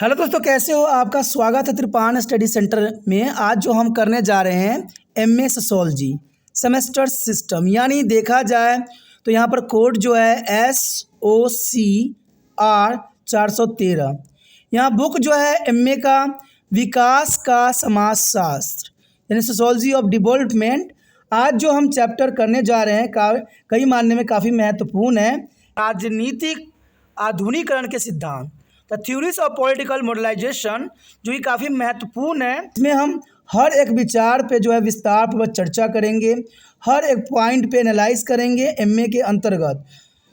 Hello दोस्तों, कैसे हो? आपका स्वागत है त्रिपान स्टडी सेंटर में। आज जो हम करने जा रहे हैं एमए सोशियोलॉजी सेमेस्टर सिस्टम, यानी देखा जाए तो यहाँ पर कोड जो है SOCR 413। यहाँ बुक जो है एमए का विकास का समाजशास्त्र यानी सोशियोलॉजी ऑफ डेवलपमेंट। आज जो हम चैप्टर करने जा रहे हैं कई मानने में काफ़ी महत्वपूर्ण है। राजनीतिक आधुनिकीकरण के सिद्धांत, the theories of political modernization, जो कि काफ़ी महत्वपूर्ण है। इसमें हम हर एक विचार पे जो है विस्तार पूर्वक चर्चा करेंगे, हर एक पॉइंट पे एनालाइज करेंगे एमए के अंतर्गत।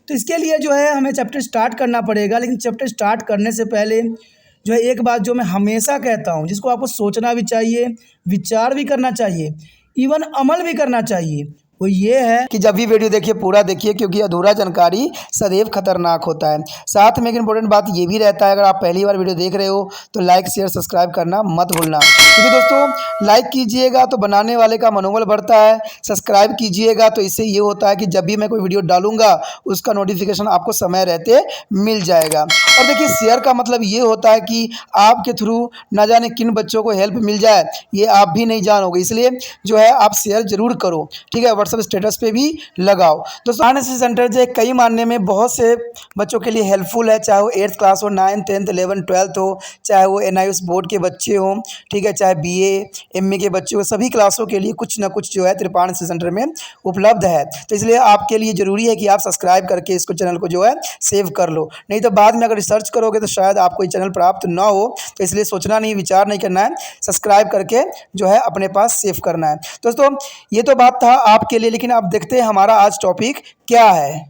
तो इसके लिए जो है हमें चैप्टर स्टार्ट करना पड़ेगा, लेकिन चैप्टर स्टार्ट करने से पहले जो है एक बात जो मैं हमेशा कहता हूँ, जिसको आपको सोचना भी चाहिए, विचार भी करना चाहिए, इवन अमल भी करना चाहिए, वो ये है कि जब भी वीडियो देखिए पूरा देखिए, क्योंकि अधूरा जानकारी सदैव खतरनाक होता है। साथ में एक इंपॉर्टेंट बात ये भी रहता है, अगर आप पहली बार वीडियो देख रहे हो तो लाइक शेयर सब्सक्राइब करना मत भूलना, क्योंकि दोस्तों लाइक कीजिएगा तो बनाने वाले का मनोबल बढ़ता है, सब्सक्राइब कीजिएगा तो इससे ये होता है कि जब भी मैं कोई वीडियो डालूंगा उसका नोटिफिकेशन आपको समय रहते मिल जाएगा। और देखिए शेयर का मतलब ये होता है कि आपके थ्रू न जाने किन बच्चों को हेल्प मिल जाए, ये आप भी नहीं जानोगे, इसलिए जो है आप शेयर जरूर करो, ठीक है। व्हाट्सएप स्टेटस पे भी लगाओ। दोस्तों आरएनएसएस सेंटर जो है कई मानने में बहुत से बच्चों के लिए हेल्पफुल है, चाहे वो 8th क्लास हो, 9th 10th 11th 12th हो, चाहे वो NIOS बोर्ड के बच्चे हों, ठीक है, चाहे BA MA के बच्चे हो, सभी क्लासों के लिए कुछ ना कुछ जो है त्रिपान सेंटर में उपलब्ध है। तो इसलिए आपके लिए ज़रूरी है कि आप सब्सक्राइब करके इसको चैनल को जो है सेव कर लो, नहीं तो बाद में अगर रिसर्च करोगे तो शायद आपको ये चैनल प्राप्त ना हो। तो इसलिए सोचना नहीं, विचार नहीं करना है, सब्सक्राइब करके जो है अपने पास सेव करना है। दोस्तों ये तो बात था आपके लिए, लेकिन आप देखते हैं हमारा आज टॉपिक क्या है।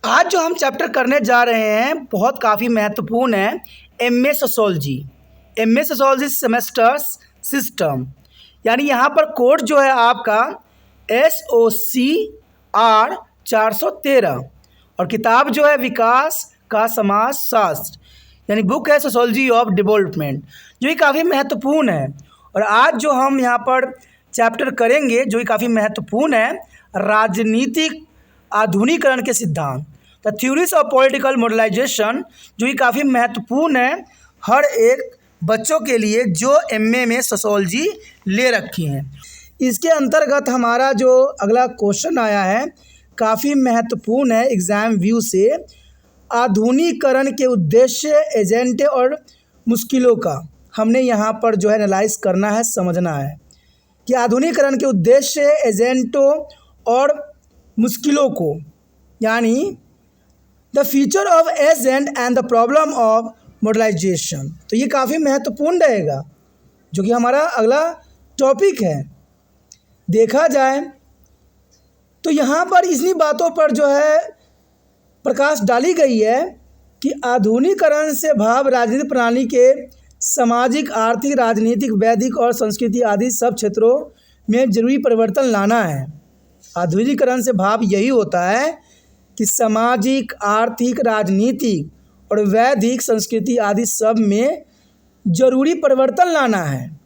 आज जो हम चैप्टर करने जा रहे हैं बहुत काफ़ी महत्वपूर्ण है, एमए सोशियोलॉजी सेमेस्टर सिस्टम, यानी यहाँ पर कोड जो है आपका SOCR 413 और किताब जो है विकास का समाजशास्त्र, यानी बुक है सोशियोलॉजी ऑफ डेवलपमेंट, जो कि काफ़ी महत्वपूर्ण है। और आज जो हम यहाँ पर चैप्टर करेंगे जो कि काफ़ी महत्वपूर्ण है, राजनीतिक आधुनिकीकरण के सिद्धांत, the theories of political modernization, जो कि काफ़ी महत्वपूर्ण है हर एक बच्चों के लिए जो एमए में सोशियोलॉजी ले रखी हैं। इसके अंतर्गत हमारा जो अगला क्वेश्चन आया है काफ़ी महत्वपूर्ण है एग्ज़ाम व्यू से। आधुनिकीकरण के उद्देश्य, एजेंडे और मुश्किलों का हमने यहाँ पर जो है एनालाइज करना है, समझना है कि आधुनिकीकरण के उद्देश्य, एजेंटों और मुश्किलों को, यानी the feature of agent and the problem of modernization. तो ये काफ़ी महत्वपूर्ण रहेगा, जो कि हमारा अगला टॉपिक है। देखा जाए तो यहाँ पर इन्हीं बातों पर जो है प्रकाश डाली गई है कि आधुनिकीकरण से भाव राजनीतिक प्रणाली के सामाजिक, आर्थिक, राजनीतिक, वैदिक और संस्कृति आदि सब क्षेत्रों में जरूरी परिवर्तन लाना है। आधुनिकीकरण से भाव यही होता है कि सामाजिक, आर्थिक, राजनीतिक और वैदिक, संस्कृति आदि सब में जरूरी परिवर्तन लाना है।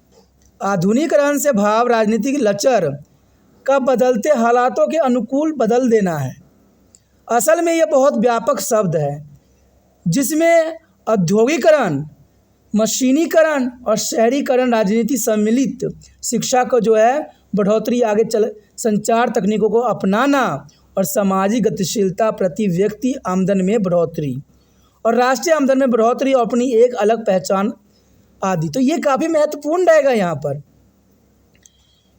आधुनिकीकरण से भाव राजनीतिक लचर का बदलते हालातों के अनुकूल बदल देना है। असल में यह बहुत व्यापक शब्द है, जिसमें औद्योगिकरण, मशीनीकरण और शहरीकरण, राजनीति सम्मिलित शिक्षा को जो है बढ़ोतरी, आगे चल संचार तकनीकों को अपनाना और सामाजिक गतिशीलता, प्रति व्यक्ति आमदन में बढ़ोतरी और राष्ट्रीय आमदन में बढ़ोतरी और अपनी एक अलग पहचान आदि। तो ये काफ़ी महत्वपूर्ण रहेगा यहाँ पर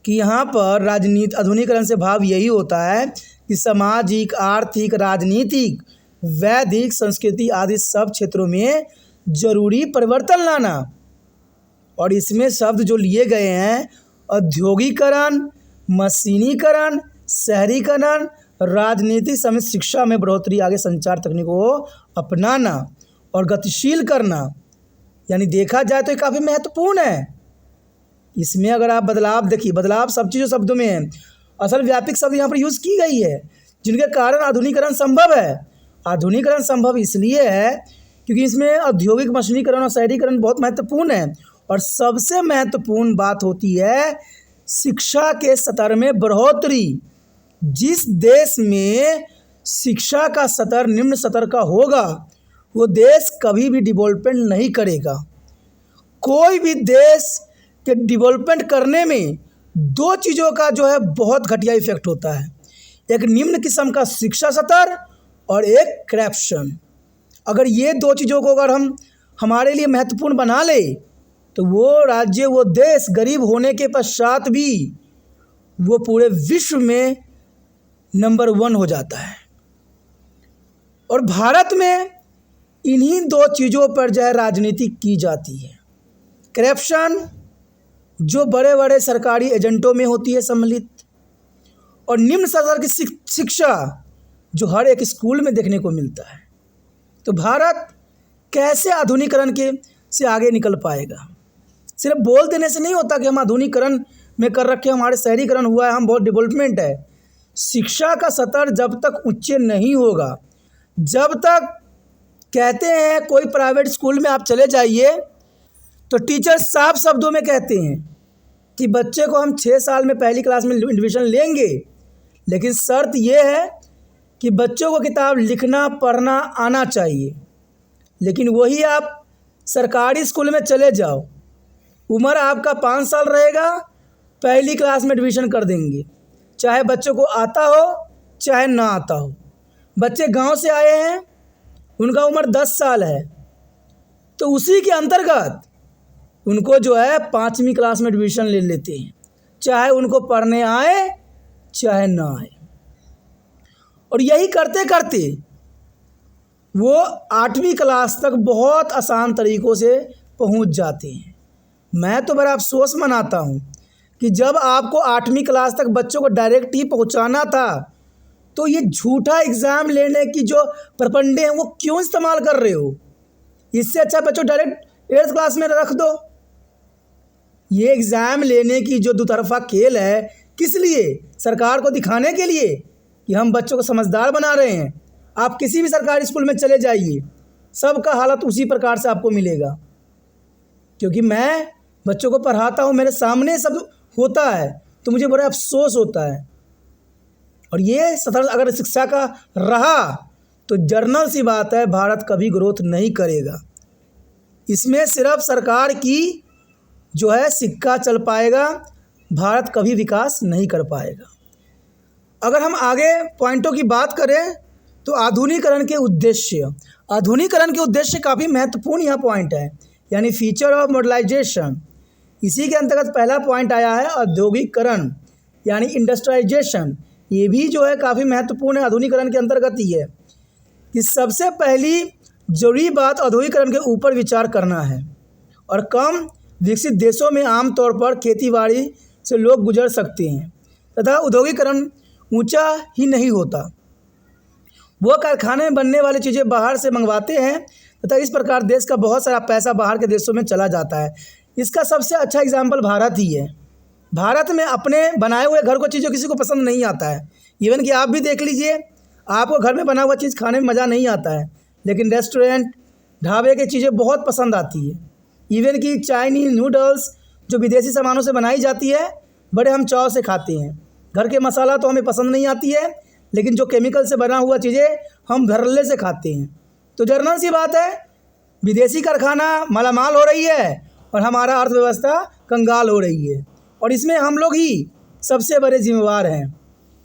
कि यहाँ पर राजनीति आधुनिकीकरण से भाव यही होता है कि सामाजिक, आर्थिक, राजनीतिक, वैदिक, संस्कृति आदि सब क्षेत्रों में जरूरी परिवर्तन लाना। और इसमें शब्द जो लिए गए हैं औद्योगिकरण, मशीनीकरण, शहरीकरण, राजनीति समेत शिक्षा में बढ़ोतरी, आगे संचार तकनीकों को अपनाना और गतिशील करना, यानी देखा जाए तो ये काफ़ी महत्वपूर्ण है। इसमें अगर आप बदलाव देखिए, बदलाव सब चीज़ों शब्दों में है, असल व्यापक शब्द यहाँ पर यूज़ की गई है, जिनके कारण आधुनिकीकरण संभव है। आधुनिकीकरण संभव इसलिए है क्योंकि इसमें औद्योगिक, मशीनीकरण और शहरीकरण बहुत महत्वपूर्ण है। और सबसे महत्वपूर्ण बात होती है शिक्षा के स्तर में बढ़ोतरी। जिस देश में शिक्षा का स्तर निम्न स्तर का होगा वो देश कभी भी डेवलपमेंट नहीं करेगा। कोई भी देश के डेवलपमेंट करने में दो चीज़ों का जो है बहुत घटिया इफेक्ट होता है, एक निम्न किस्म का शिक्षा स्तर और एक करप्शन। अगर ये दो चीज़ों को अगर हम हमारे लिए महत्वपूर्ण बना ले तो वो राज्य, वो देश गरीब होने के पश्चात भी वो पूरे विश्व में नंबर 1 हो जाता है। और भारत में इन्हीं दो चीज़ों पर जो है राजनीति की जाती है। करप्शन जो बड़े बड़े सरकारी एजेंटों में होती है सम्मिलित, और निम्न स्तर की शिक्षा जो हर एक स्कूल में देखने को मिलता है। तो भारत कैसे आधुनिकीकरण के से आगे निकल पाएगा? सिर्फ बोल देने से नहीं होता कि हम आधुनिकीकरण में कर रखे, हमारे शहरीकरण हुआ है, हम बहुत डेवलपमेंट है। शिक्षा का स्तर जब तक उच्च नहीं होगा, जब तक कहते हैं कोई प्राइवेट स्कूल में आप चले जाइए तो टीचर साफ शब्दों में कहते हैं कि बच्चे को हम 6 साल में पहली क्लास में एडमिशन लेंगे, लेकिन शर्त यह है कि बच्चों को किताब लिखना पढ़ना आना चाहिए। लेकिन वही आप सरकारी स्कूल में चले जाओ, उम्र आपका 5 साल रहेगा, पहली क्लास में एडमिशन कर देंगे, चाहे बच्चों को आता हो चाहे ना आता हो। बच्चे गांव से आए हैं, उनका उम्र 10 साल है, तो उसी के अंतर्गत उनको जो है 5वीं क्लास में एडमिशन ले लेते हैं, चाहे उनको पढ़ने आए चाहे ना आए। और यही करते करते वो 8वीं क्लास तक बहुत आसान तरीक़ों से पहुंच जाते हैं। मैं तो बड़ा अफसोस मनाता हूं कि जब आपको 8वीं क्लास तक बच्चों को डायरेक्ट ही पहुंचाना था तो ये झूठा एग्ज़ाम लेने की जो प्रपंडे हैं वो क्यों इस्तेमाल कर रहे हो? इससे अच्छा बच्चों डायरेक्ट 8th क्लास में रख दो। ये एग्ज़ाम लेने की जो दुतरफा खेल है, किस लिए? सरकार को दिखाने के लिए कि हम बच्चों को समझदार बना रहे हैं। आप किसी भी सरकारी स्कूल में चले जाइए, सबका हालत उसी प्रकार से आपको मिलेगा। क्योंकि मैं बच्चों को पढ़ाता हूँ, मेरे सामने सब होता है, तो मुझे बड़ा अफसोस होता है। और ये स्तर अगर शिक्षा का रहा तो जर्नल सी बात है, भारत कभी ग्रोथ नहीं करेगा। इसमें सिर्फ सरकार की जो है सिक्का चल पाएगा, भारत कभी विकास नहीं कर पाएगा। अगर हम आगे पॉइंटों की बात करें तो आधुनिकीकरण के उद्देश्य काफ़ी महत्वपूर्ण यहाँ पॉइंट है, यानी फीचर ऑफ मॉडर्नाइजेशन। इसी के अंतर्गत पहला पॉइंट आया है औद्योगिकरण, यानी इंडस्ट्रियलाइजेशन। ये भी जो है काफ़ी महत्वपूर्ण है, आधुनिकीकरण के अंतर्गत ही है कि सबसे पहली जरूरी बात औद्योगिकरण के ऊपर विचार करना है। और कम विकसित देशों में आमतौर पर खेतीबाड़ी से लोग गुजर सकते हैं तथा औद्योगिकरण ऊंचा ही नहीं होता। वो कारखाने में बनने वाली चीज़ें बाहर से मंगवाते हैं तथा इस प्रकार देश का बहुत सारा पैसा बाहर के देशों में चला जाता है। इसका सबसे अच्छा एग्जाम्पल भारत ही है। भारत में अपने बनाए हुए घर को चीज़ें किसी को पसंद नहीं आता है। इवन कि आप भी देख लीजिए, आपको घर में बना हुआ चीज़ खाने में मज़ा नहीं आता है, लेकिन रेस्टोरेंट ढाबे की चीज़ें बहुत पसंद आती है। इवन कि चाइनीज़ नूडल्स जो विदेशी सामानों से बनाई जाती है, बड़े हम चाव से खाते हैं। घर के मसाला तो हमें पसंद नहीं आती है, लेकिन जो केमिकल से बना हुआ चीज़ें हम धड़ल्ले से खाते हैं। तो जर्नल सी बात है, विदेशी कारखाना मालामाल हो रही है और हमारा अर्थव्यवस्था कंगाल हो रही है, और इसमें हम लोग ही सबसे बड़े जिम्मेवार हैं।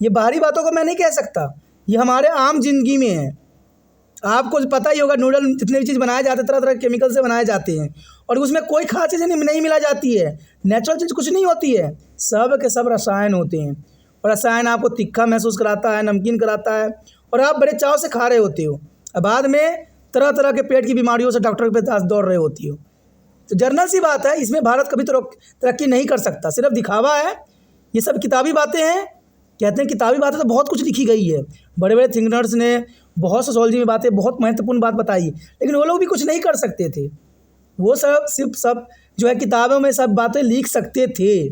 ये बाहरी बातों को मैं नहीं कह सकता, ये हमारे आम जिंदगी में है। आपको पता ही होगा, नूडल जितने भी चीज़ बनाए जाते हैं तरह तरह के केमिकल से बनाए जाते हैं, और उसमें कोई खास चीज़ नहीं मिला जाती है, नेचुरल चीज़ कुछ नहीं होती है, सब के सब रसायन होते हैं। और रसायन आपको तीखा महसूस कराता है, नमकीन कराता है, और आप बड़े चाव से खा रहे होते हो, और बाद में तरह तरह के पेट की बीमारियों से डॉक्टर के पास दौड़ रहे होती हो। तो जर्नल सी बात है, इसमें भारत कभी तरक्की नहीं कर सकता, सिर्फ दिखावा है। ये सब किताबी बातें हैं। कहते हैं किताबी बातें तो बहुत कुछ लिखी गई है, बड़े बड़े थिंकर्स ने बहुत सोशोलॉजी में बातें, बहुत महत्वपूर्ण बात बताई, लेकिन वो लोग भी कुछ नहीं कर सकते थे। वो सब जो है किताबों में सब बातें लिख सकते थे,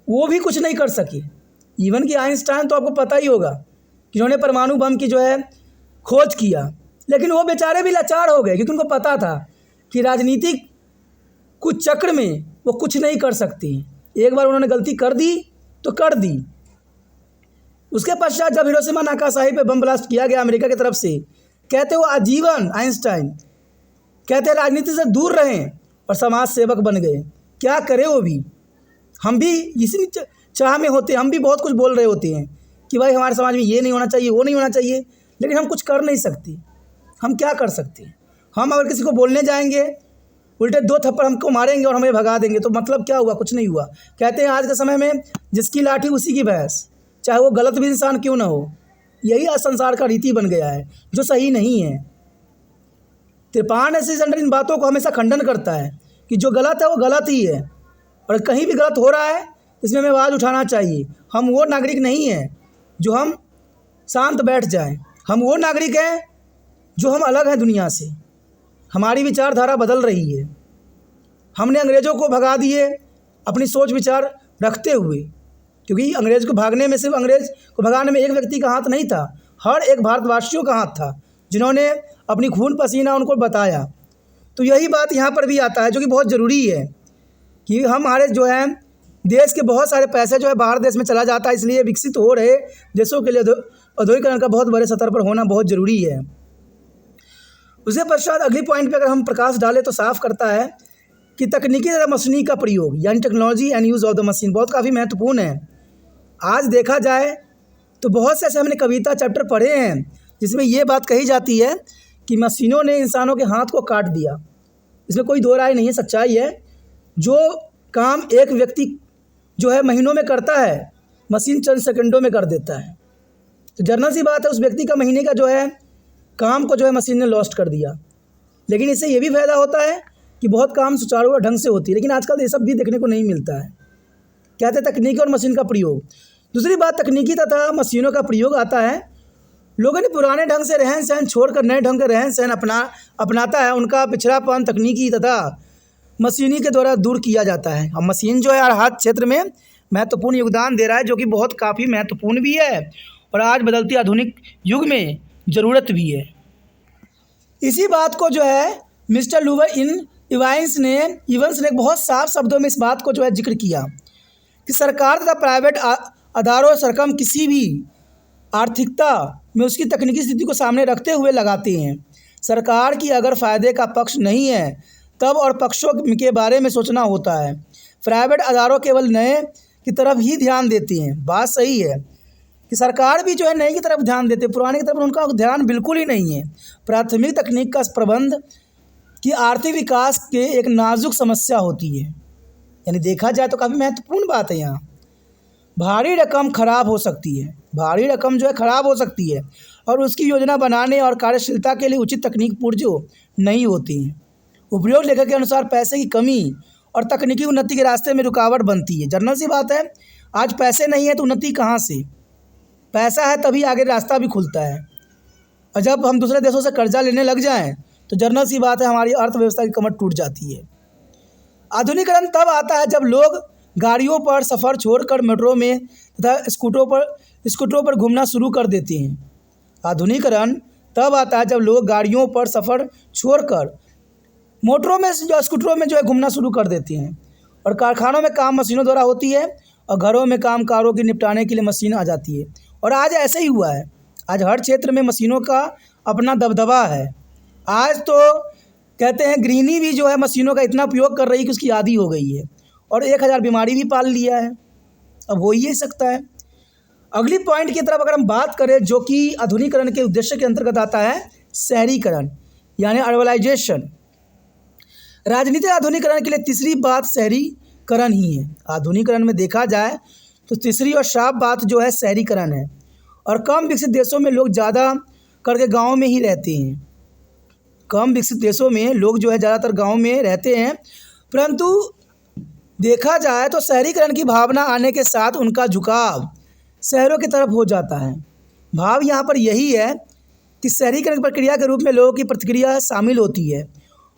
वो भी कुछ नहीं कर सके। इवन कि आइंस्टाइन तो आपको पता ही होगा कि उन्होंने परमाणु बम की जो है खोज किया, लेकिन वो बेचारे भी लाचार हो गए, क्योंकि उनको पता था कि राजनीतिक कुछ चक्र में वो कुछ नहीं कर सकते। एक बार उन्होंने गलती कर दी तो कर दी। उसके पश्चात जब हिरोशिमा नागासाकी पे बम ब्लास्ट किया गया अमेरिका की तरफ से, कहते वो आजीवन आइंस्टाइन कहते राजनीति से दूर रहें और समाज सेवक बन गए। क्या करें वो भी, हम भी इसी चाह में होते हैं, हम भी बहुत कुछ बोल रहे होते हैं कि भाई हमारे समाज में ये नहीं होना चाहिए, वो नहीं होना चाहिए, लेकिन हम कुछ कर नहीं सकते। हम क्या कर सकते हैं? हम अगर किसी को बोलने जाएंगे उल्टे 2 थप्पड़ हमको मारेंगे और हमें भगा देंगे, तो मतलब क्या हुआ? कुछ नहीं हुआ। कहते हैं आज के समय में जिसकी लाठी उसी की भैंस, चाहे वो गलत भी इंसान क्यों ना हो। यही आज संसार का रीति बन गया है, जो सही नहीं है। त्रिपान ऐसे सेंटर इन बातों को हमेशा खंडन करता है कि जो गलत है वो गलत ही है, और कहीं भी गलत हो रहा है इसमें हमें आवाज़ उठाना चाहिए। हम वो नागरिक नहीं हैं जो हम शांत बैठ जाएं। हम वो नागरिक हैं जो हम अलग हैं दुनिया से। हमारी विचारधारा बदल रही है। हमने अंग्रेज़ों को भगा दिए अपनी सोच विचार रखते हुए, क्योंकि अंग्रेज़ को भागने में, सिर्फ अंग्रेज़ को भगाने में एक व्यक्ति का हाथ नहीं था, हर एक भारतवासियों का हाथ था, जिन्होंने अपनी खून पसीना उनको बताया। तो यही बात यहाँ पर भी आता है, जो कि बहुत ज़रूरी है कि हमारे जो है देश के बहुत सारे पैसे जो है बाहर देश में चला जाता है, इसलिए विकसित हो रहे देशों के लिए औद्योगिकरण का बहुत बड़े स्तर पर होना बहुत ज़रूरी है। उसके पश्चात अगली पॉइंट पे अगर हम प्रकाश डालें तो साफ करता है कि तकनीकी तथा मशीनी का प्रयोग, यानी technology and use of the machine, बहुत काफ़ी महत्वपूर्ण है। आज देखा जाए तो बहुत से ऐसे हमने कविता चैप्टर पढ़े हैं जिसमें ये बात कही जाती है कि मशीनों ने इंसानों के हाथ को काट दिया। इसमें कोई दो राय नहीं है, सच्चाई है। जो काम एक व्यक्ति जो है महीनों में करता है, मशीन चंद सेकंडों में कर देता है। तो जनरल सी बात है, उस व्यक्ति का महीने का जो है काम को जो है मशीन ने लॉस्ट कर दिया। लेकिन इससे ये भी फ़ायदा होता है कि बहुत काम सुचारू ढंग से होती है, लेकिन आजकल ये सब भी देखने को नहीं मिलता है। कहते हैं तकनीकी और मशीन का प्रयोग। दूसरी बात, तकनीकी तथा मशीनों का प्रयोग आता है, लोगों ने पुराने ढंग से रहन सहन छोड़कर नए ढंग का रहन सहन अपनाता है। उनका पिछड़ापन तकनीकी तथा मशीनी के द्वारा दूर किया जाता है। अब मशीन जो है हर क्षेत्र में महत्वपूर्ण योगदान दे रहा है, जो कि बहुत काफ़ी महत्वपूर्ण भी है और आज बदलती आधुनिक युग में ज़रूरत भी है। इसी बात को जो है मिस्टर लूवर इवांस ने बहुत साफ शब्दों में इस बात को जो है जिक्र किया कि सरकार तथा प्राइवेट अदारों से रकम किसी भी आर्थिकता में उसकी तकनीकी स्थिति को सामने रखते हुए लगाते हैं। सरकार की अगर फ़ायदे का पक्ष नहीं है तब और पक्षों के बारे में सोचना होता है। प्राइवेट अदारों केवल नए की तरफ ही ध्यान देते हैं। बात सही है कि सरकार भी जो है नए की तरफ ध्यान देते हैं, पुराने की तरफ उनका ध्यान बिल्कुल ही नहीं है। प्राथमिक तकनीक का प्रबंध की आर्थिक विकास के एक नाजुक समस्या होती है। यानी देखा जाए तो काफ़ी महत्वपूर्ण बात है यहाँ। भारी रकम खराब हो सकती है, भारी रकम जो है ख़राब हो सकती है और उसकी योजना बनाने और कार्यशीलता के लिए उचित तकनीक पूर्व नहीं होती है। उपयोग लेखक के अनुसार पैसे की कमी और तकनीकी उन्नति के रास्ते में रुकावट बनती है। जनरल सी बात है, आज पैसे नहीं है तो उन्नति कहाँ से? पैसा है तभी आगे रास्ता भी खुलता है। और जब हम दूसरे देशों से कर्जा लेने लग जाएं तो जनरल सी बात है हमारी अर्थव्यवस्था की कमर टूट जाती है। आधुनिकीकरण तब आता है जब लोग गाड़ियों पर सफ़र छोड़कर मेट्रो में तथा स्कूटरों पर घूमना शुरू कर देते हैं। आधुनिकीकरण तब आता है जब लोग गाड़ियों पर सफ़र छोड़कर मोटरों में जो स्कूटरों में जो है घूमना शुरू कर देते हैं और कारखानों में काम मशीनों द्वारा होती है और घरों में काम कारों के निपटाने के लिए मशीन आ जाती है। और आज ऐसे ही हुआ है, आज हर क्षेत्र में मशीनों का अपना दबदबा है। आज तो कहते हैं गृहिणी भी जो है मशीनों का इतना उपयोग कर रही है कि उसकी आदी हो गई है और 1000 बीमारी भी पाल लिया है। अब हो ही सकता है। अगली पॉइंट की तरफ अगर हम बात करें, जो कि आधुनिकीकरण के उद्देश्य के अंतर्गत आता है, शहरीकरण यानी अर्बनाइजेशन। राजनीतिक आधुनिकीकरण के लिए तीसरी बात शहरीकरण ही है। आधुनिकीकरण में देखा जाए तो तीसरी और साफ बात जो है शहरीकरण है। और कम विकसित देशों में लोग ज़्यादा करके गाँव में ही रहते हैं। कम विकसित देशों में लोग जो है ज़्यादातर गाँव में रहते हैं, परंतु देखा जाए तो शहरीकरण की भावना आने के साथ उनका झुकाव शहरों की तरफ हो जाता है। भाव यहाँ पर यही है कि शहरीकरण प्रक्रिया के रूप में लोगों की प्रतिक्रिया शामिल होती है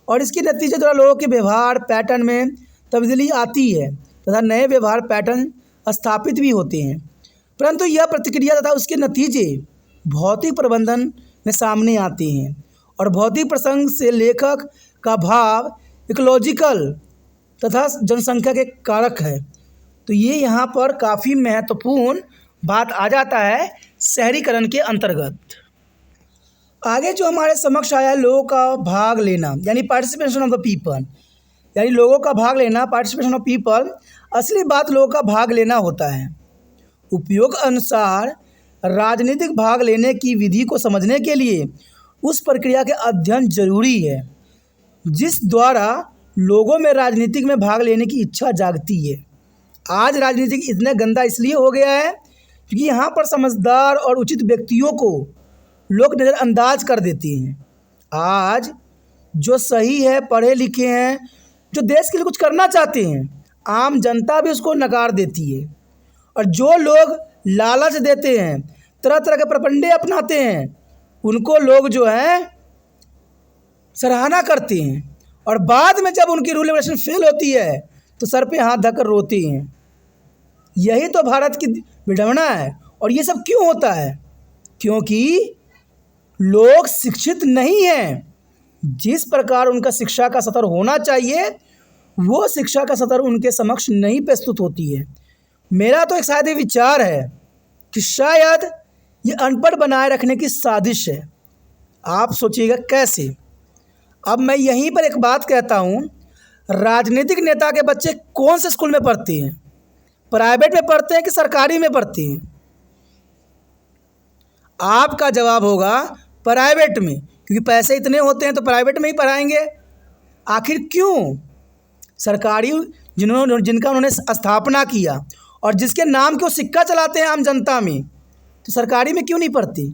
और इसके नतीजे द्वारा लोगों के व्यवहार पैटर्न में तब्दीली आती है तथा नए व्यवहार पैटर्न स्थापित भी होते हैं। परंतु यह प्रतिक्रिया तथा उसके नतीजे भौतिक प्रबंधन में सामने आते हैं और भौतिक प्रसंग से लेखक का भाव इकोलॉजिकल तथा जनसंख्या के कारक है। तो ये यहाँ पर काफ़ी महत्वपूर्ण बात आ जाता है शहरीकरण के अंतर्गत। आगे जो हमारे समक्ष आया है, लोगों का भाग लेना यानी पार्टिसिपेशन ऑफ द पीपल, यानी लोगों का भाग लेना, पार्टिसिपेशन ऑफ पीपल। असली बात लोगों का भाग लेना होता है। उपयोग अनुसार राजनीतिक भाग लेने की विधि को समझने के लिए उस प्रक्रिया के अध्ययन जरूरी है जिस द्वारा लोगों में राजनीतिक में भाग लेने की इच्छा जागती है। आज राजनीतिक इतना गंदा इसलिए हो गया है क्योंकि यहाँ पर समझदार और उचित व्यक्तियों को लोग नज़रअंदाज कर देते हैं। आज जो सही है, पढ़े लिखे हैं, जो देश के लिए कुछ करना चाहते हैं, आम जनता भी उसको नकार देती है। और जो लोग लालच देते हैं, तरह तरह के प्रपंडे अपनाते हैं, उनको लोग जो है सराहना करते हैं। और बाद में जब उनकी रूल रेगुलेशन फेल होती है तो सर पे हाथ धकर रोते हैं। यही तो भारत की विडंबना है। और ये सब क्यों होता है? क्योंकि लोग शिक्षित नहीं हैं। जिस प्रकार उनका शिक्षा का स्तर होना चाहिए वो शिक्षा का स्तर उनके समक्ष नहीं प्रस्तुत होती है। मेरा तो एक शायद विचार है कि शायद ये अनपढ़ बनाए रखने की साजिश है। आप सोचिएगा कैसे। अब मैं यहीं पर एक बात कहता हूँ, राजनीतिक नेता के बच्चे कौन से स्कूल में पढ़ते हैं? प्राइवेट में पढ़ते हैं कि सरकारी में पढ़ते हैं? आपका जवाब होगा प्राइवेट में, क्योंकि पैसे इतने होते हैं तो प्राइवेट में ही पढ़ाएंगे। आखिर क्यों? सरकारी जिनका उन्होंने स्थापना किया और जिसके नाम के वो सिक्का चलाते हैं आम जनता में, तो सरकारी में क्यों नहीं पढ़ते?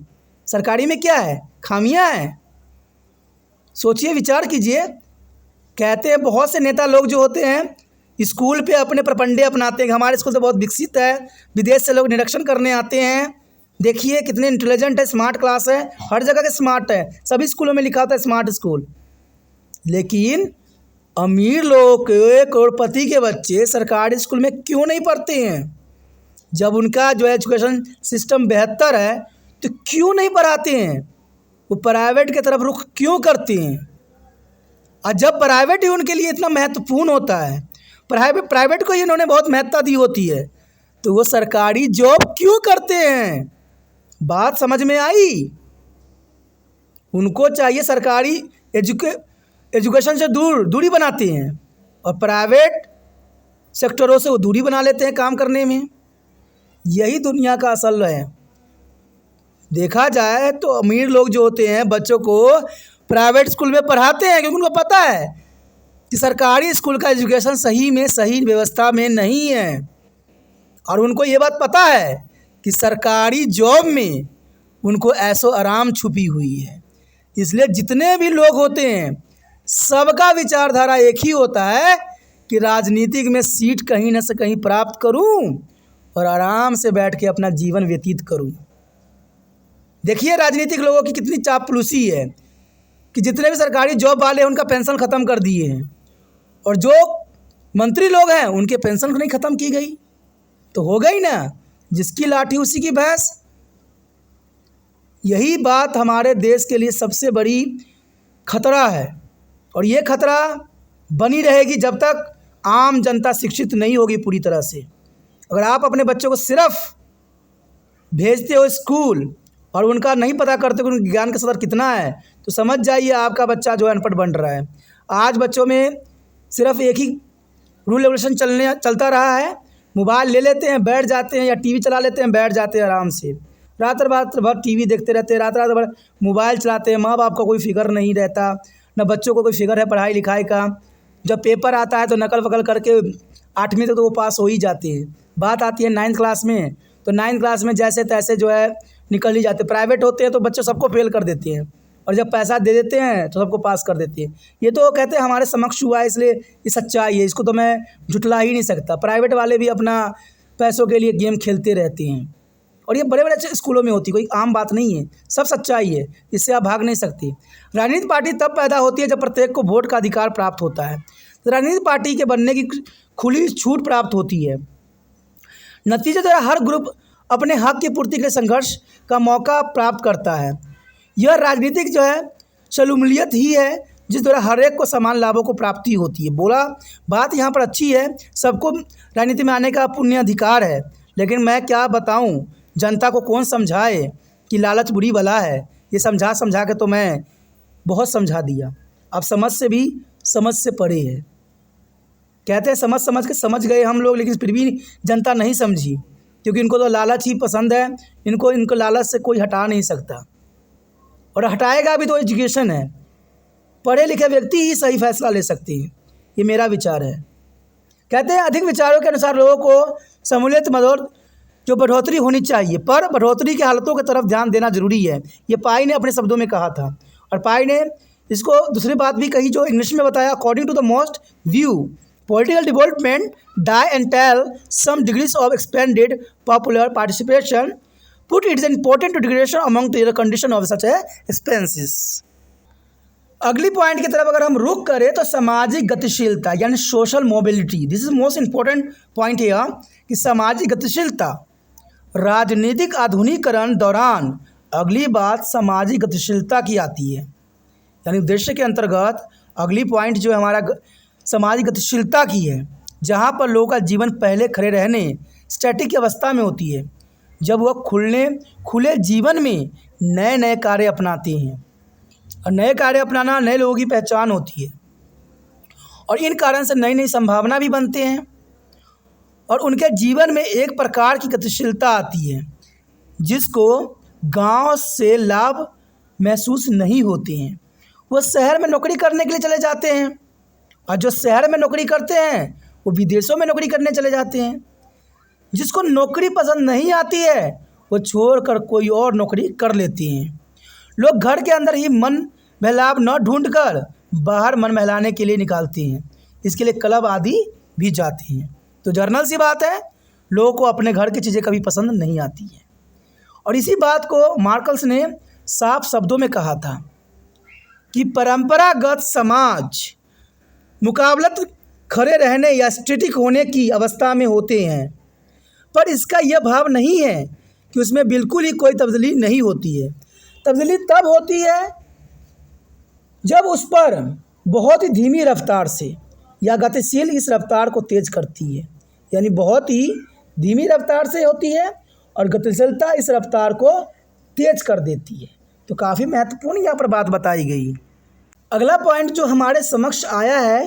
सरकारी में क्या है? खामियां हैं। सोचिए, विचार कीजिए। कहते हैं बहुत से नेता लोग जो होते हैं स्कूल पे अपने प्रपंडे अपनाते हैं। हमारे स्कूल तो बहुत विकसित है, विदेश से लोग निरीक्षण करने आते हैं। देखिए कितने इंटेलिजेंट है, स्मार्ट क्लास है, हर जगह के स्मार्ट है, सभी स्कूलों में लिखा होता है स्मार्ट स्कूल। लेकिन अमीर लोगों के, करोड़पति के बच्चे सरकारी स्कूल में क्यों नहीं पढ़ते हैं? जब उनका जो है एजुकेशन सिस्टम बेहतर है तो क्यों नहीं पढ़ाते हैं? वो प्राइवेट की तरफ रुख क्यों करते हैं? और जब प्राइवेट ही उनके लिए इतना महत्वपूर्ण होता है, प्राइवेट को ही इन्होंने बहुत महत्ता दी होती है, तो वो सरकारी जॉब क्यों करते हैं? बात समझ में आई? उनको चाहिए सरकारी एजुकेशन से दूरी बनाते हैं और प्राइवेट सेक्टरों से वो दूरी बना लेते हैं काम करने में। यही दुनिया का असल है। देखा जाए तो अमीर लोग जो होते हैं बच्चों को प्राइवेट स्कूल में पढ़ाते हैं क्योंकि उनको पता है कि सरकारी स्कूल का एजुकेशन सही व्यवस्था में नहीं है। और उनको ये बात पता है कि सरकारी जॉब में उनको ऐशो आराम छुपी हुई है। इसलिए जितने भी लोग होते हैं सबका विचारधारा एक ही होता है कि राजनीतिक में सीट कहीं न से कहीं प्राप्त करूं और आराम से बैठ के अपना जीवन व्यतीत करूं। देखिए राजनीतिक लोगों की कितनी चापलूसी है कि जितने भी सरकारी जॉब वाले हैं उनका पेंशन ख़त्म कर दिए हैं, और जो मंत्री लोग हैं उनके पेंशन नहीं ख़त्म की गई। तो हो गई ना, जिसकी लाठी उसी की भैंस। यही बात हमारे देश के लिए सबसे बड़ी खतरा है, और ये खतरा बनी रहेगी जब तक आम जनता शिक्षित नहीं होगी पूरी तरह से। अगर आप अपने बच्चों को सिर्फ भेजते हो स्कूल और उनका नहीं पता करते कि उनके ज्ञान का स्तर कितना है, तो समझ जाइए आपका बच्चा जो है अनपढ़ बन रहा है। आज बच्चों में सिर्फ एक ही रूल रेगुलेशन चलता रहा है। मोबाइल ले लेते हैं, बैठ जाते हैं, या टीवी चला लेते हैं, बैठ जाते हैं आराम से। रात भर टीवी देखते रहते हैं, रात भर मोबाइल चलाते हैं। माँ बाप का कोई फिक्र नहीं रहता, न बच्चों को कोई फिक्र है पढ़ाई लिखाई का। जब पेपर आता है तो नकल वकल करके 8वीं तक तो वो पास हो ही जाते हैं। बात आती है 9th क्लास में, तो 9th क्लास में जैसे तैसे जो है निकल ही जाते। प्राइवेट होते हैं तो बच्चे सबको फेल कर देते हैं, और जब पैसा दे देते हैं तो सबको पास कर देते हैं। ये तो कहते हैं हमारे समक्ष हुआ है, इसलिए ये सच्चाई है, इसको तो मैं झुटला ही नहीं सकता। प्राइवेट वाले भी अपना पैसों के लिए गेम खेलते रहते हैं, और ये बड़े बड़े अच्छे स्कूलों में होती, कोई आम बात नहीं है, सब सच्चाई है, इससे आप भाग नहीं सकते। राजनीतिक पार्टी तब पैदा होती है जब प्रत्येक को वोट का अधिकार प्राप्त होता है। राजनीतिक पार्टी के बनने की खुली छूट प्राप्त होती है। नतीजतः हर ग्रुप अपने हक की पूर्ति के संघर्ष का मौका प्राप्त करता है। यह राजनीतिक जो है शमूलियत ही है जिस द्वारा हर एक को समान लाभों को प्राप्ति होती है। बोला बात यहाँ पर अच्छी है, सबको राजनीति में आने का पुण्य अधिकार है, लेकिन मैं क्या बताऊँ, जनता को कौन समझाए कि लालच बुरी बला है। ये समझा समझा के तो मैं बहुत समझा दिया, अब समझ से भी समझ से परे है। कहते हैं समझ समझ के समझ गए हम लोग, लेकिन फिर भी जनता नहीं समझी, क्योंकि इनको तो लालच ही पसंद है। इनको लालच से कोई हटा नहीं सकता, और हटाएगा भी तो एजुकेशन है। पढ़े लिखे व्यक्ति ही सही फैसला ले सकते हैं, ये मेरा विचार है। कहते हैं अधिक विचारों के अनुसार लोगों को समूलियत मदद जो बढ़ोतरी होनी चाहिए, पर बढ़ोतरी की हालतों की तरफ ध्यान देना जरूरी है। ये पाई ने अपने शब्दों में कहा था, और पाई ने इसको दूसरी बात भी कही जो इंग्लिश में बताया, according to the most view political development die entail some degrees of expanded popular participation put its important to degradation among the condition of such expenses. अगली पॉइंट की तरफ अगर हम रुख करें तो सामाजिक गतिशीलता यानी social mobility, this is most important point है कि सामाजिक गतिशीलता राजनीतिक आधुनिकीकरण दौरान अगली बात सामाजिक गतिशीलता की आती है। यानी उद्देश्य के अंतर्गत अगली पॉइंट जो है हमारा सामाजिक गतिशीलता की है, जहाँ पर लोगों का जीवन पहले खड़े रहने स्टैटिक अवस्था में होती है, जब वह खुले जीवन में नए नए कार्य अपनाते हैं। और नए कार्य अपनाना नए लोगों की पहचान होती है, और इन कारण से नई नई संभावना भी बनते हैं, और उनके जीवन में एक प्रकार की गतिशीलता आती है जिसको गांव से लाभ महसूस नहीं होते हैं। वो शहर में नौकरी करने के लिए चले जाते हैं, और जो शहर में नौकरी करते हैं वो विदेशों में नौकरी करने चले जाते हैं। जिसको नौकरी पसंद नहीं आती है वो छोड़कर कोई और नौकरी कर लेते हैं। लोग घर के अंदर ही मन बहलाव न ढूंढकर बाहर मन बहलाने के लिए निकालते हैं, इसके लिए क्लब आदि भी जाते हैं। तो जर्नल सी बात है, लोगों को अपने घर की चीज़ें कभी पसंद नहीं आती हैं। और इसी बात को मार्कस ने साफ शब्दों में कहा था कि परंपरागत समाज मुकाबलत खड़े रहने या स्टैटिक होने की अवस्था में होते हैं, पर इसका यह भाव नहीं है कि उसमें बिल्कुल ही कोई तब्दीली नहीं होती है। तब्दीली तब होती है जब उस पर बहुत ही धीमी रफ्तार से या गतिशील इस रफ्तार को तेज करती है। यानी बहुत ही धीमी रफ्तार से होती है और गतिशीलता इस रफ्तार को तेज कर देती है। तो काफ़ी महत्वपूर्ण यहाँ पर बात बताई गई। अगला पॉइंट जो हमारे समक्ष आया है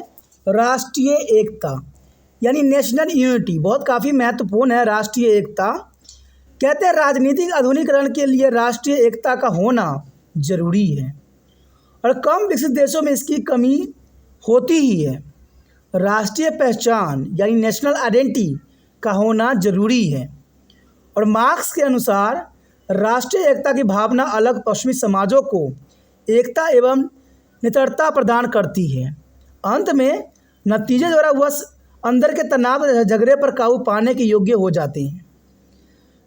राष्ट्रीय एकता यानी नेशनल यूनिटी, बहुत काफ़ी महत्वपूर्ण है राष्ट्रीय एकता। कहते हैं राजनीतिक आधुनिकीकरण के लिए राष्ट्रीय एकता का होना जरूरी है, और कम विकसित देशों में इसकी कमी होती ही है। राष्ट्रीय पहचान यानी नेशनल आइडेंटिटी का होना जरूरी है, और मार्क्स के अनुसार राष्ट्रीय एकता की भावना अलग पश्चिमी समाजों को एकता एवं निरंतरता प्रदान करती है। अंत में नतीजे द्वारा वह अंदर के तनाव झगड़े पर काबू पाने के योग्य हो जाते हैं।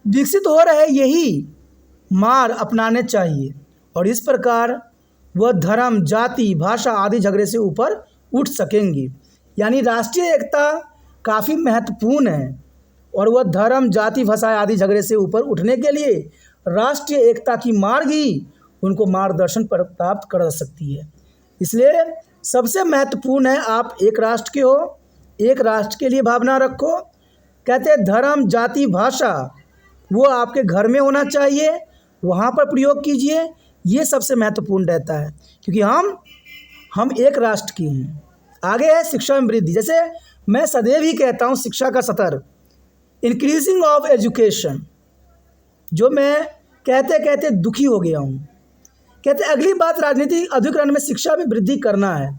विकसित हो रहे यही मार्ग अपनाने चाहिए, और इस प्रकार वह धर्म, जाति, भाषा आदि झगड़े से ऊपर उठ सकेंगे। यानी राष्ट्रीय एकता काफ़ी महत्वपूर्ण है, और वह धर्म, जाति, भाषा आदि झगड़े से ऊपर उठने के लिए राष्ट्रीय एकता की मार्ग ही उनको मार्गदर्शन प्राप्त कर सकती है। इसलिए सबसे महत्वपूर्ण है आप एक राष्ट्र के हो, एक राष्ट्र के लिए भावना रखो। कहते हैं धर्म, जाति, भाषा वो आपके घर में होना चाहिए, वहाँ पर प्रयोग कीजिए, ये सबसे महत्वपूर्ण रहता है, क्योंकि हम एक राष्ट्र की हैं। आगे है शिक्षा में वृद्धि। जैसे मैं सदैव ही कहता हूँ शिक्षा का स्तर, इंक्रीजिंग ऑफ एजुकेशन, जो मैं कहते कहते दुखी हो गया हूँ। कहते अगली बात राजनीतिक आधुनिकीकरण में शिक्षा में वृद्धि करना है।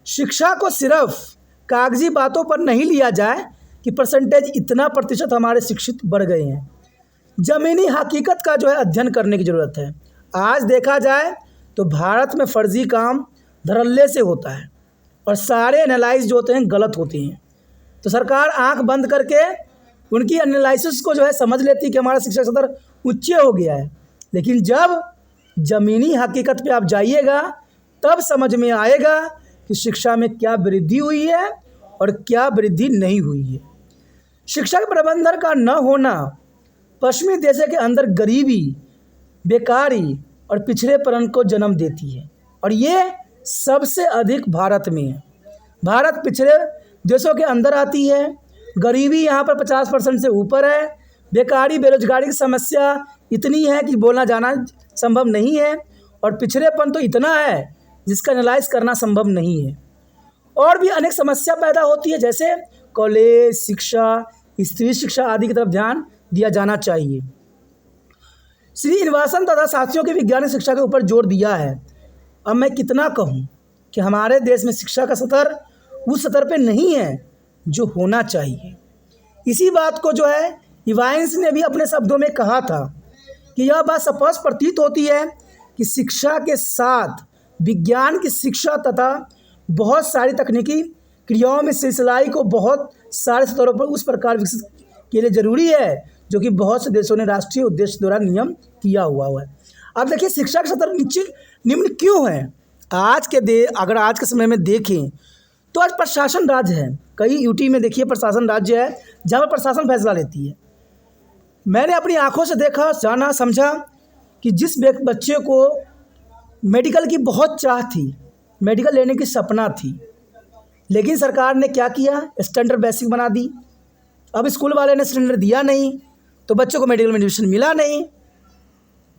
शिक्षा को सिर्फ कागजी बातों पर नहीं लिया जाए कि परसेंटेज इतना प्रतिशत हमारे शिक्षित बढ़ गए हैं। ज़मीनी हकीकत का जो है अध्ययन करने की ज़रूरत है। आज देखा जाए तो भारत में फर्जी काम धड़ल्ले से होता है, और सारे एनालाइज जो होते हैं गलत होते हैं। तो सरकार आंख बंद करके उनकी एनालिसिस को जो है समझ लेती है कि हमारा शिक्षा स्तर उच्च हो गया है, लेकिन जब ज़मीनी हकीकत पे आप जाइएगा तब समझ में आएगा कि शिक्षा में क्या वृद्धि हुई है और क्या वृद्धि नहीं हुई है। शिक्षा के प्रबंधन का न होना पश्चिमी देशों के अंदर गरीबी, बेकारी और पिछड़ेपन को जन्म देती है, और ये सबसे अधिक भारत में है। भारत पिछड़े देशों के अंदर आती है, गरीबी यहाँ पर 50% से ऊपर है, बेकारी बेरोजगारी की समस्या इतनी है कि बोलना जाना संभव नहीं है, और पिछड़ेपन तो इतना है जिसका एनालाइज करना संभव नहीं है। और भी अनेक समस्या पैदा होती है, जैसे कॉलेज शिक्षा, स्त्री शिक्षा आदि की तरफ ध्यान दिया जाना चाहिए। श्रीनिवासन तथा साथियों की वैज्ञानिक शिक्षा के ऊपर जोर दिया है। अब मैं कितना कहूँ कि हमारे देश में शिक्षा का स्तर उस स्तर पे नहीं है जो होना चाहिए। इसी बात को जो है इवांस ने भी अपने शब्दों में कहा था कि यह बात स्पष्ट प्रतीत होती है कि शिक्षा के साथ विज्ञान की शिक्षा तथा बहुत सारी तकनीकी क्रियाओं में सिलसिलाई को बहुत सारे स्तरों पर उस प्रकार विकसित के लिए ज़रूरी है जो कि बहुत से देशों ने राष्ट्रीय उद्देश्य द्वारा नियम किया हुआ है। अब देखिए शिक्षा का स्तर निम्न क्यों है। अगर आज के समय में देखें तो आज प्रशासन राज्य है। कई यूटी में देखिए प्रशासन राज्य है जहाँ पर प्रशासन फैसला लेती है। मैंने अपनी आंखों से देखा, जाना, समझा कि जिस बच्चे को मेडिकल की बहुत चाह थी, मेडिकल लेने की सपना थी, लेकिन सरकार ने क्या किया, स्टैंडर्ड बेसिक बना दी। अब स्कूल वाले ने स्टैंडर्ड दिया नहीं तो बच्चों को मेडिकल में एडमिशन मिला नहीं,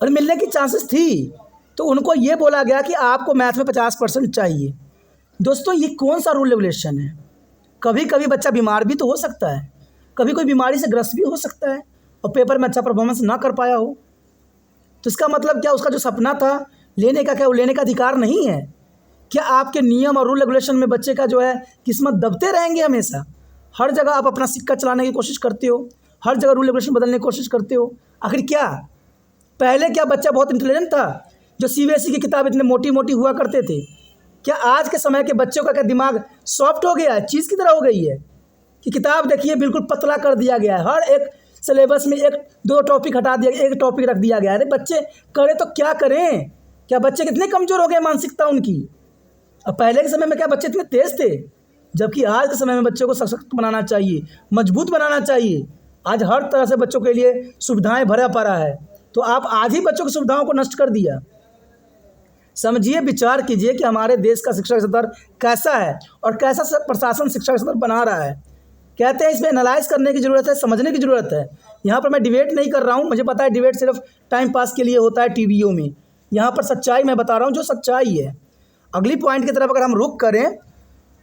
और मिलने की चांसेस थी तो उनको ये बोला गया कि आपको मैथ में 50% चाहिए। दोस्तों ये कौन सा रूल रेगुलेशन है। कभी कभी बच्चा बीमार भी तो हो सकता है, कभी कोई बीमारी से ग्रस्त भी हो सकता है और पेपर में अच्छा परफॉर्मेंस ना कर पाया हो, तो इसका मतलब क्या उसका जो सपना था लेने का, क्या वो लेने का अधिकार नहीं है। क्या आपके नियम और रूल रेगुलेशन में बच्चे का जो है किस्मत दबते रहेंगे हमेशा। हर जगह आप अपना सिक्का चलाने की कोशिश करते हो, हर जगह रूल रेगुलेशन बदलने की कोशिश करते हो। आखिर क्या पहले क्या बच्चा बहुत इंटेलिजेंट था जो सीबीएसई की किताब इतने मोटी मोटी हुआ करते थे। क्या आज के समय के बच्चों का क्या दिमाग सॉफ्ट हो गया है, चीज़ की तरह हो गई है कि किताब देखिए बिल्कुल पतला कर दिया गया है। हर एक सिलेबस में 1-2 टॉपिक हटा दिया, एक टॉपिक रख दिया गया है। अरे बच्चे करें तो क्या करें। क्या बच्चे कितने कमज़ोर हो गए मानसिकता उनकी। अब पहले के समय में क्या बच्चे इतने तेज़ थे, जबकि आज के समय में बच्चों को सशक्त बनाना चाहिए, मजबूत बनाना चाहिए। आज हर तरह से बच्चों के लिए सुविधाएं भरा पड़ा है, तो आप आज ही बच्चों की सुविधाओं को नष्ट कर दिया। समझिए, विचार कीजिए कि हमारे देश का शिक्षा स्तर कैसा है और कैसा प्रशासन शिक्षा स्तर बना रहा है। कहते हैं इसमें एनालाइज करने की ज़रूरत है, समझने की ज़रूरत है। यहाँ पर मैं डिबेट नहीं कर रहा हूँ, मुझे पता है डिबेट सिर्फ टाइम पास के लिए होता है टीवीओं में। यहाँ पर सच्चाई मैं बता रहा हूँ, जो सच्चाई है। अगली पॉइंट की तरफ अगर हम रुख करें,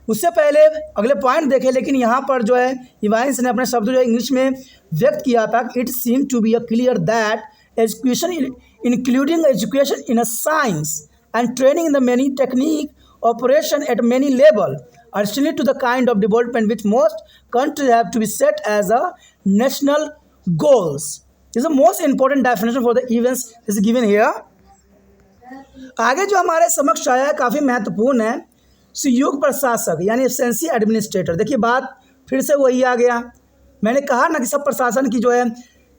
उससे पहले अगले पॉइंट देखें। लेकिन यहाँ पर जो है इवांस ने अपने शब्द जो है इंग्लिश में व्यक्त किया था, it seem to be a clear that education including education in a science and training in the many technique operation at many level are still to the kind of development which most countries have to be set as a national goals. This is the most important definition for the events is given here. आगे जो हमारे समक्ष आया है काफ़ी महत्वपूर्ण है, सहयोग प्रशासक यानी एफिशिएंसी एडमिनिस्ट्रेटर। देखिए बात फिर से वही आ गया। मैंने कहा ना कि सब प्रशासन की जो है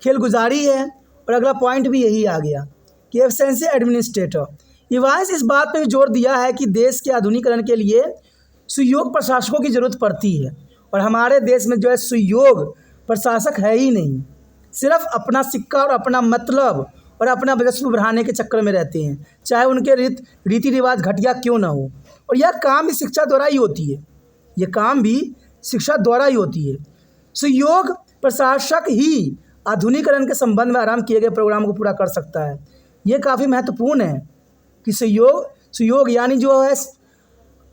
खेलगुजारी है, और अगला पॉइंट भी यही आ गया कि एफिशिएंसी एडमिनिस्ट्रेटर। इवांस इस बात पर भी जोर दिया है कि देश के आधुनिकीकरण के लिए सुयोग प्रशासकों की ज़रूरत पड़ती है, और हमारे देश में जो है सुयोग प्रशासक है ही नहीं। सिर्फ अपना सिक्का और अपना मतलब और अपना बजट बढ़ाने के चक्कर में रहते हैं, चाहे उनके रीति रिवाज घटिया क्यों ना हो। और यह काम भी शिक्षा द्वारा ही होती है, यह काम भी शिक्षा द्वारा ही होती है। सुयोग प्रशासक ही आधुनिकीकरण के संबंध में आराम किए गए प्रोग्राम को पूरा कर सकता है। ये काफ़ी महत्वपूर्ण है कि सुयोग यानी जो है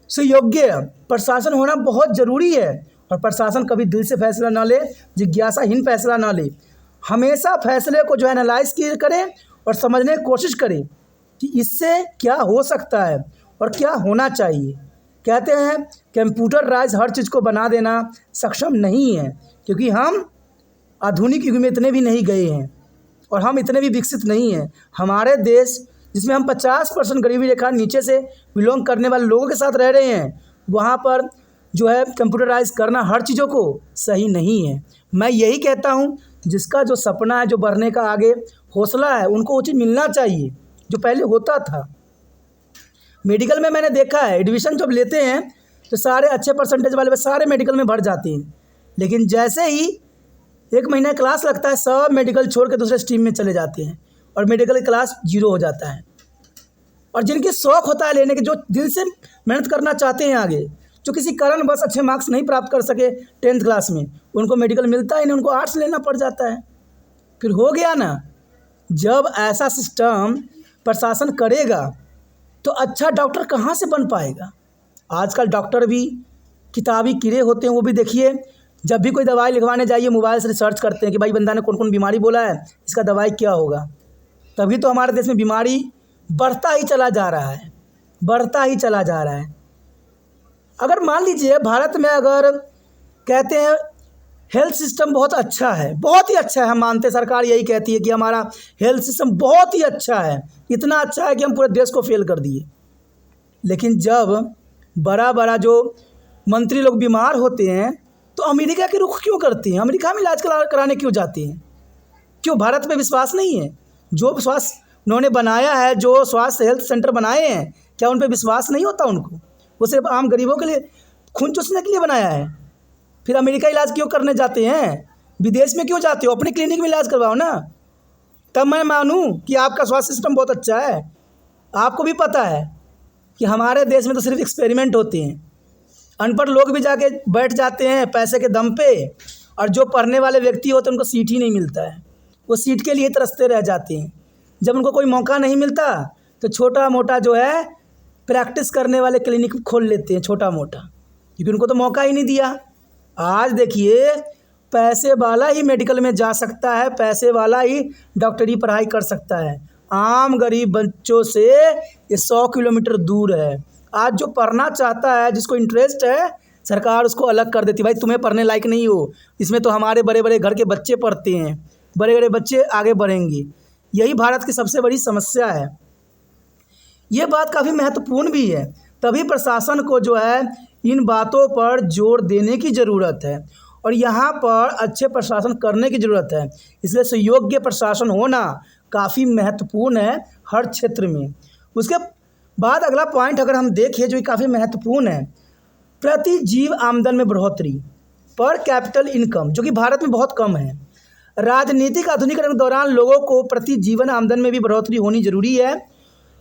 सुयोग्य प्रशासन होना बहुत ज़रूरी है। और प्रशासन कभी दिल से फैसला ना ले, जिज्ञासाहीन फैसला ना ले। हमेशा फैसले को जो है एनालाइज करें और समझने की कोशिश करें कि इससे क्या हो सकता है और क्या होना चाहिए। कहते हैं कंप्यूटर राइज हर चीज़ को बना देना सक्षम नहीं है, क्योंकि हम आधुनिक युग में इतने भी नहीं गए हैं और हम इतने भी विकसित नहीं हैं। हमारे देश जिसमें हम 50% गरीबी रेखा नीचे से बिलोंग करने वाले लोगों के साथ रह रहे हैं, वहाँ पर जो है कंप्यूटराइज करना हर चीज़ों को सही नहीं है। मैं यही कहता हूँ, जिसका जो सपना है, जो बढ़ने का आगे हौसला है, उनको वो चीज़ मिलना चाहिए जो पहले होता था। मेडिकल में मैंने देखा है एडमिशन जब लेते हैं तो सारे अच्छे परसेंटेज वाले सारे मेडिकल में भर जाते हैं, लेकिन जैसे ही 1 महीना क्लास लगता है सब मेडिकल छोड़ के दूसरे स्ट्रीम में चले जाते हैं और मेडिकल क्लास 0 हो जाता है। और जिनके शौक़ होता है लेने के, जो दिल से मेहनत करना चाहते हैं आगे, जो किसी कारण बस अच्छे मार्क्स नहीं प्राप्त कर सके 10th क्लास में, उनको मेडिकल मिलता ही नहीं, उनको आर्ट्स लेना पड़ जाता है। फिर हो गया ना, जब ऐसा सिस्टम प्रशासन करेगा तो अच्छा डॉक्टर कहाँ से बन पाएगा। आजकल डॉक्टर भी किताबी कीड़े होते हैं। वो भी देखिए, जब भी कोई दवाई लिखवाने जाइए मोबाइल से रिसर्च करते हैं कि भाई बंदा ने कौन कौन बीमारी बोला है, इसका दवाई क्या होगा। तभी तो हमारे देश में बीमारी बढ़ता ही चला जा रहा है, बढ़ता ही चला जा रहा है। अगर मान लीजिए भारत में अगर कहते हैं हेल्थ सिस्टम बहुत अच्छा है, बहुत ही अच्छा है, हम मानते हैं, सरकार यही कहती है कि हमारा हेल्थ सिस्टम बहुत ही अच्छा है, इतना अच्छा है कि हम पूरे देश को फेल कर दिए। लेकिन जब बड़ा बड़ा जो मंत्री लोग बीमार होते हैं तो अमेरिका के रुख क्यों करते हैं, अमेरिका में इलाज कराने क्यों जाते हैं। क्यों, भारत में विश्वास नहीं है। जो स्वास्थ्य उन्होंने बनाया है, जो स्वास्थ्य हेल्थ सेंटर बनाए हैं, क्या उन पर विश्वास नहीं होता उनको। वो सिर्फ आम गरीबों के लिए खून चूसने के लिए बनाया है। फिर अमेरिका इलाज क्यों करने जाते हैं, विदेश में क्यों जाते हो, अपने क्लिनिक में इलाज करवाओ ना। तब मैं मानूं कि आपका स्वास्थ्य सिस्टम बहुत अच्छा है। आपको भी पता है कि हमारे देश में तो सिर्फ एक्सपेरिमेंट होते हैं, अनपढ़ लोग भी जाके बैठ जाते हैं पैसे के दम पे, और जो पढ़ने वाले व्यक्ति होते हैं उनको सीट ही नहीं मिलता है। वो सीट के लिए तरसते रह जाते हैं। जब उनको कोई मौका नहीं मिलता तो छोटा मोटा जो है प्रैक्टिस करने वाले क्लिनिक खोल लेते हैं, छोटा मोटा, क्योंकि उनको तो मौका ही नहीं दिया। आज देखिए, पैसे वाला ही मेडिकल में जा सकता है, पैसे वाला ही डॉक्टरी पढ़ाई कर सकता है। आम गरीब बच्चों से ये 100 किलोमीटर दूर है। आज जो पढ़ना चाहता है, जिसको इंटरेस्ट है, सरकार उसको अलग कर देती, भाई तुम्हें पढ़ने लायक नहीं हो, इसमें तो हमारे बड़े बड़े घर के बच्चे पढ़ते हैं, बड़े बड़े बच्चे आगे बढ़ेंगे। यही भारत की सबसे बड़ी समस्या है। ये बात काफ़ी महत्वपूर्ण भी है। तभी प्रशासन को जो है इन बातों पर जोर देने की ज़रूरत है, और यहाँ पर अच्छे प्रशासन करने की ज़रूरत है। इसलिए सुयोग्य प्रशासन होना काफ़ी महत्वपूर्ण है हर क्षेत्र में। उसके बाद अगला पॉइंट अगर हम देखें जो काफ़ी महत्वपूर्ण है, प्रति जीव आमदन में बढ़ोतरी, पर कैपिटल इनकम, जो कि भारत में बहुत कम है। राजनीतिक आधुनिकीकरण के दौरान लोगों को प्रति जीवन आमदन में भी बढ़ोतरी होनी जरूरी है।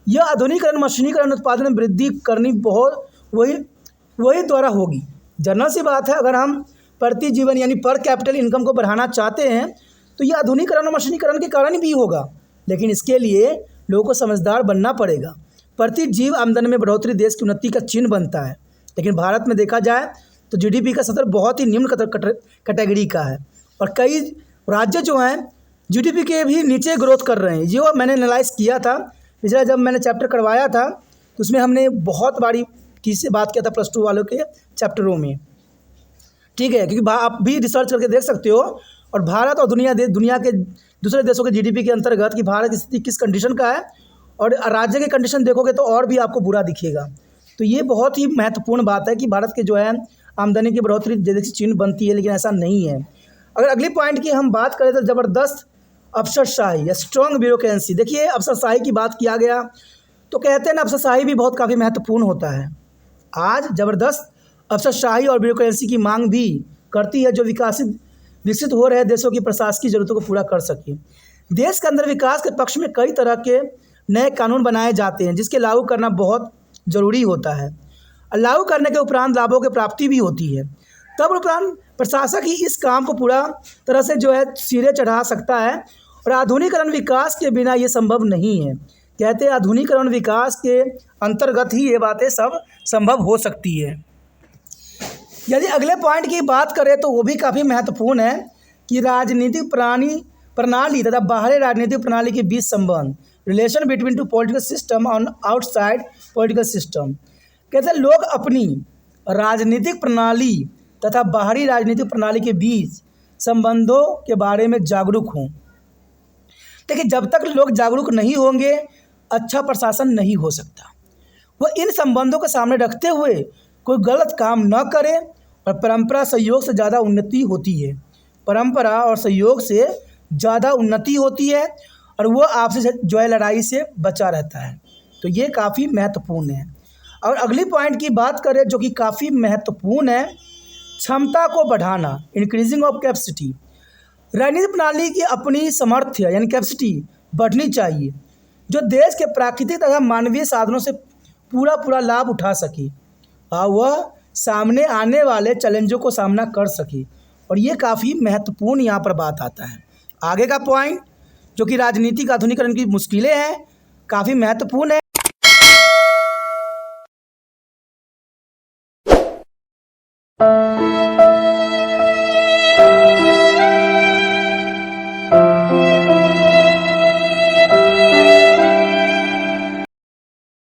यह आधुनिकीकरण, मशीनीकरण, उत्पादन में वृद्धि करनी बहुत वही द्वारा होगी। जनरल सी बात है, अगर हम प्रति जीवन यानी पर कैपिटल इनकम को बढ़ाना चाहते हैं तो यह आधुनिकीकरण और मशीनीकरण के कारण भी होगा, लेकिन इसके लिए लोगों को समझदार बनना पड़ेगा। प्रति जीव आमदन में बढ़ोतरी देश की उन्नति का चिन्ह बनता है, लेकिन भारत में देखा जाए तो जीडीपी का स्तर बहुत ही निम्न कैटेगरी का है, और कई राज्य जो हैं जीडीपी के भी नीचे ग्रोथ कर रहे हैं। जो मैंने एनालाइज किया था पिछला, जब मैंने चैप्टर करवाया था तो उसमें हमने बहुत बारी किससे बात किया था, +2 वालों के चैप्टरों में, ठीक है, क्योंकि आप भी रिसर्च करके देख सकते हो। और भारत और दुनिया के दूसरे देशों के जीडीपी के अंतर्गत कि भारत की स्थिति किस कंडीशन का है, और राज्य के कंडीशन देखोगे तो और भी आपको बुरा दिखेगा। तो ये बहुत ही महत्वपूर्ण बात है कि भारत के जो है आमदनी की बढ़ोतरी जैसे चिन्ह बनती है, लेकिन ऐसा नहीं है। अगर अगली पॉइंट की हम बात करें तो ज़बरदस्त अफसरशाही या स्ट्रॉन्ग ब्यूरोक्रेसी। देखिए, अफसरशाही की बात किया गया तो कहते हैं ना, अफसरशाही भी बहुत काफ़ी महत्वपूर्ण होता है। आज ज़बरदस्त अफसरशाही और ब्यूरोक्रेसी की मांग भी करती है, जो विकसित हो रहे देशों की प्रशासकीय ज़रूरतों को पूरा कर सके। देश के अंदर विकास के पक्ष में कई तरह के नए कानून बनाए जाते हैं, जिसके लागू करना बहुत ज़रूरी होता है। लागू करने के उपरांत लाभों की प्राप्ति भी होती है, तब उपरांत प्रशासक ही इस काम को पूरा तरह से जो है सिरे चढ़ा सकता है, और आधुनिकीकरण विकास के बिना ये संभव नहीं है। कहते हैं आधुनिकीकरण विकास के अंतर्गत ही ये बातें सब संभव हो सकती है। यदि अगले पॉइंट की बात करें तो वो भी काफ़ी महत्वपूर्ण है कि राजनीतिक प्रणाली तथा बाहरी राजनीतिक प्रणाली के बीच संबंध, relation between two political system on outside political system. कहते हैं लोग अपनी राजनीतिक प्रणाली तथा बाहरी राजनीतिक प्रणाली के बीच संबंधों के बारे में जागरूक हों। देखिए, जब तक लोग जागरूक नहीं होंगे अच्छा प्रशासन नहीं हो सकता। वह इन संबंधों को सामने रखते हुए कोई गलत काम न करे, और परंपरा सहयोग से ज़्यादा उन्नति होती है। परंपरा और सहयोग से ज़्यादा उन्नति होती है, और वो आपसे जो है लड़ाई से बचा रहता है। तो ये काफ़ी महत्वपूर्ण है। और अगली पॉइंट की बात करें जो कि काफ़ी महत्वपूर्ण है, क्षमता को बढ़ाना, इंक्रीजिंग ऑफ कैपेसिटी। राजनीतिक प्रणाली की अपनी सामर्थ्य यानी कैपेसिटी बढ़नी चाहिए, जो देश के प्राकृतिक तथा मानवीय साधनों से पूरा लाभ उठा सके, और वह सामने आने वाले चैलेंजों को सामना कर सके। और ये काफ़ी महत्वपूर्ण यहाँ पर बात आता है। आगे का पॉइंट जो कि राजनीतिक आधुनिकरण की मुश्किलें हैं, काफ़ी महत्वपूर्ण है।